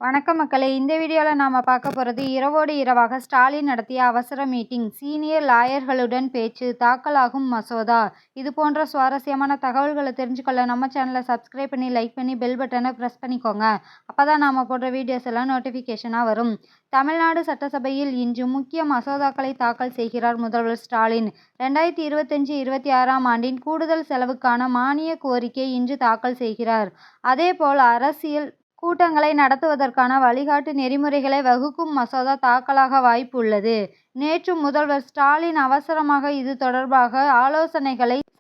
வணக்கம் மக்களே, இந்த வீடியோவில் நாம் பார்க்க போகிறது இரவோடு இரவாக ஸ்டாலின் நடத்திய அவசர மீட்டிங், சீனியர் லாயர்களுடன் பேச்சு, தாக்கலாகும் மசோதா. இது போன்ற சுவாரஸ்யமான தகவல்களை தெரிஞ்சுக்கொள்ள நம்ம சேனலை சப்ஸ்கிரைப் பண்ணி லைக் பண்ணி பெல் பட்டனை ப்ரெஸ் பண்ணிக்கோங்க. அப்போ தான் நாம் போடுற வீடியோஸ் எல்லாம் நோட்டிஃபிகேஷனாக வரும். தமிழ்நாடு சட்டசபையில் இன்று முக்கிய மசோதாக்களை தாக்கல் செய்கிறார் முதல்வர் ஸ்டாலின். 2025-26ஆம் ஆண்டின் கூடுதல் செலவுக்கான மானிய கோரிக்கை இன்று தாக்கல் செய்கிறார். அதேபோல் அரசியல் கூட்டங்களை நடத்துவதற்கான வழிகாட்டு நெறிமுறைகளை வகுக்கும் மசோதா தாக்கலாக வாய்ப்பு உள்ளது. நேற்று முதல்வர் ஸ்டாலின் அவசரமாக இது தொடர்பாக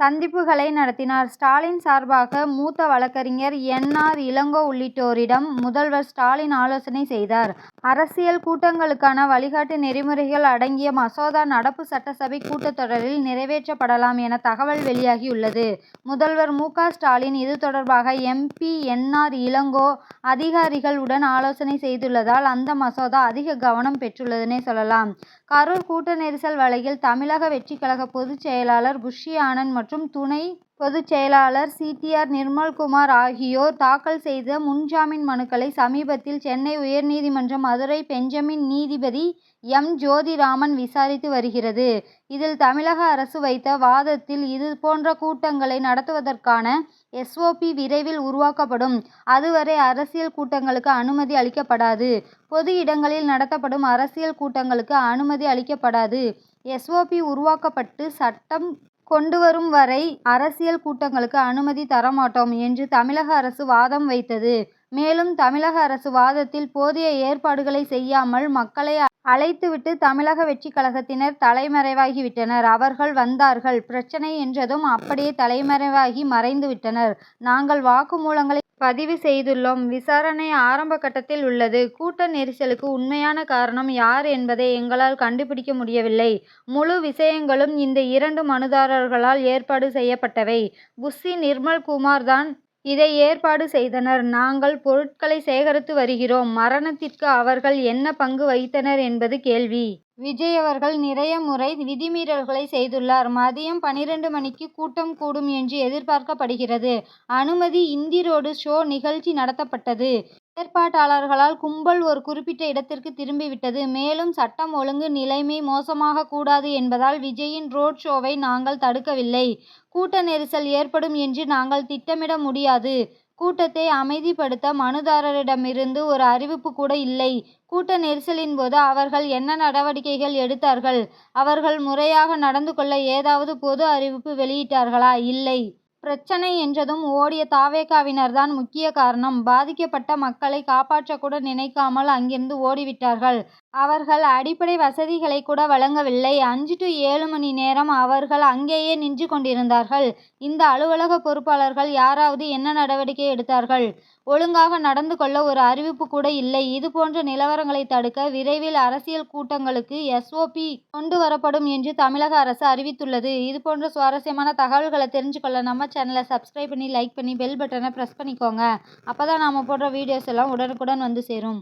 சந்திப்புகளை நடத்தினார். ஸ்டாலின் சார்பாக மூத்த வழக்கறிஞர் என்.ஆர். இளங்கோ உள்ளிட்டோரிடம் முதல்வர் ஸ்டாலின் ஆலோசனை செய்தார். அரசியல் கூட்டங்களுக்கான வழிகாட்டு நெறிமுறைகள் அடங்கிய மசோதா நடப்பு சட்டசபை கூட்டத்தொடரில் நிறைவேற்றப்படலாம் என தகவல் வெளியாகியுள்ளது. முதல்வர் மு.க. ஸ்டாலின் இது தொடர்பாக எம்.பி. என்.ஆர். இளங்கோ அதிகாரிகள் உடன் ஆலோசனை செய்துள்ளதால் அந்த மசோதா அதிக கவனம் பெற்றுள்ளதுன்னே சொல்லலாம். கரூர் கூட்ட நெரிசல் வழக்கில் தமிழக வெற்றிக் கழக பொதுச் செயலாளர் புஷி ஆனந்த் மற்றும் துணை பொதுச் செயலாளர் சி.டி.ஆர். நிர்மல்குமார் ஆகியோர் தாக்கல் செய்த முன்ஜாமீன் மனுக்களை சமீபத்தில் சென்னை உயர்நீதிமன்ற மதுரை பெஞ்சமின் நீதிபதி எம். ஜோதிராமன் விசாரித்து வருகிறது. இதில் தமிழக அரசு வைத்த வாதத்தில் இது போன்ற கூட்டங்களை நடத்துவதற்கான எஸ்.ஓ.பி. விரைவில் உருவாக்கப்படும். அதுவரை அரசியல் கூட்டங்களுக்கு அனுமதி அளிக்கப்படாது. பொது இடங்களில் நடத்தப்படும் அரசியல் கூட்டங்களுக்கு அனுமதி அளிக்கப்படாது. எஸ்.ஓ.பி. உருவாக்கப்பட்டு சட்டம் கொண்டுவரும் வரை அரசியல் கூட்டங்களுக்கு அனுமதி தரமாட்டோம் என்று தமிழக அரசு வாதம் வைத்தது. மேலும் தமிழக அரசு வாதத்தில் போதிய ஏற்பாடுகளை செய்யாமல் மக்களை அழைத்துவிட்டு தமிழக வெற்றிக் கழகத்தினர் தலைமறைவாகிவிட்டனர். அவர்கள் வந்தார்கள், பிரச்னை என்றதும் அப்படியே தலைமறைவாகி மறைந்துவிட்டனர். நாங்கள் வாக்குமூலங்களை பதிவு செய்துள்ளோம். விசாரணை ஆரம்ப கட்டத்தில் உள்ளது. கூட்ட நெரிசலுக்கு உண்மையான காரணம் யார் என்பதை எங்களால் கண்டுபிடிக்க முடியவில்லை. முழு விஷயங்களும் இந்த 2 மனுதாரர்களால் ஏற்பாடு செய்யப்பட்டவை. புஷி, நிர்மல்குமார் தான் இதை ஏற்பாடு செய்தனர். நாங்கள் பொருட்களை சேகரித்து வருகிறோம். மரணத்திற்கு அவர்கள் என்ன பங்கு வகித்தனர் என்பது கேள்வி. விஜய் அவர்கள் நிறைய முறை விதிமீறல்களை செய்துள்ளார். மதியம் 12 மணிக்கு கூட்டம் கூடும் என்று எதிர்பார்க்கப்படுகிறது. அனுமதி இந்தி ரோடு ஷோ நிகழ்ச்சி நடத்தப்பட்டது. ஏற்பாட்டாளர்களால் கும்பல் ஒரு குறிப்பிட்ட இடத்திற்கு திரும்பிவிட்டது. மேலும் சட்டம் ஒழுங்கு நிலைமை மோசமாக கூடாது என்பதால் விஜயின் ரோட் ஷோவை நாங்கள் தடுக்கவில்லை. கூட்ட நெரிசல் ஏற்படும் என்று நாங்கள் திட்டமிட முடியாது. கூட்டத்தை அமைதிப்படுத்த மனுதாரரிடமிருந்து ஒரு அறிவிப்பு கூட இல்லை. கூட்ட நெரிசலின் போது அவர்கள் என்ன நடவடிக்கைகள் எடுத்தார்கள்? அவர்கள் முறையாக நடந்து கொள்ள ஏதாவது பொது அறிவிப்பு வெளியிட்டார்களா? இல்லை. பிரச்சனை என்றதும் ஓடிய தாவேகாவினர் தான் முக்கிய காரணம். பாதிக்கப்பட்ட மக்களை காப்பாற்றக்கூட நினைக்காமல் அங்கிருந்து ஓடிவிட்டார்கள். அவர்கள் அடிப்படை வசதிகளை கூட வழங்கவில்லை. 5 to 7 மணி நேரம் அவர்கள் அங்கேயே நின்று கொண்டிருந்தார்கள். இந்த அலுவலக பொறுப்பாளர்கள் யாராவது என்ன நடவடிக்கை எடுத்தார்கள்? ஒழுங்காக நடந்து கொள்ள ஒரு அறிவிப்பு கூட இல்லை. இதுபோன்ற நிலவரங்களை தடுக்க விரைவில் அரசியல் கூட்டங்களுக்கு எஸ்.ஓ.பி. கொண்டு வரப்படும் என்று தமிழக அரசு அறிவித்துள்ளது. இதுபோன்ற சுவாரஸ்யமான தகவல்களை தெரிஞ்சுக்கொள்ள நம்ம சேனலை சப்ஸ்கிரைப் பண்ணி லைக் பண்ணி பெல் பட்டனை ப்ரெஸ் பண்ணிக்கோங்க. அப்போ தான் நாம் போடுற வீடியோஸ் எல்லாம் உடனுக்குடன் வந்து சேரும்.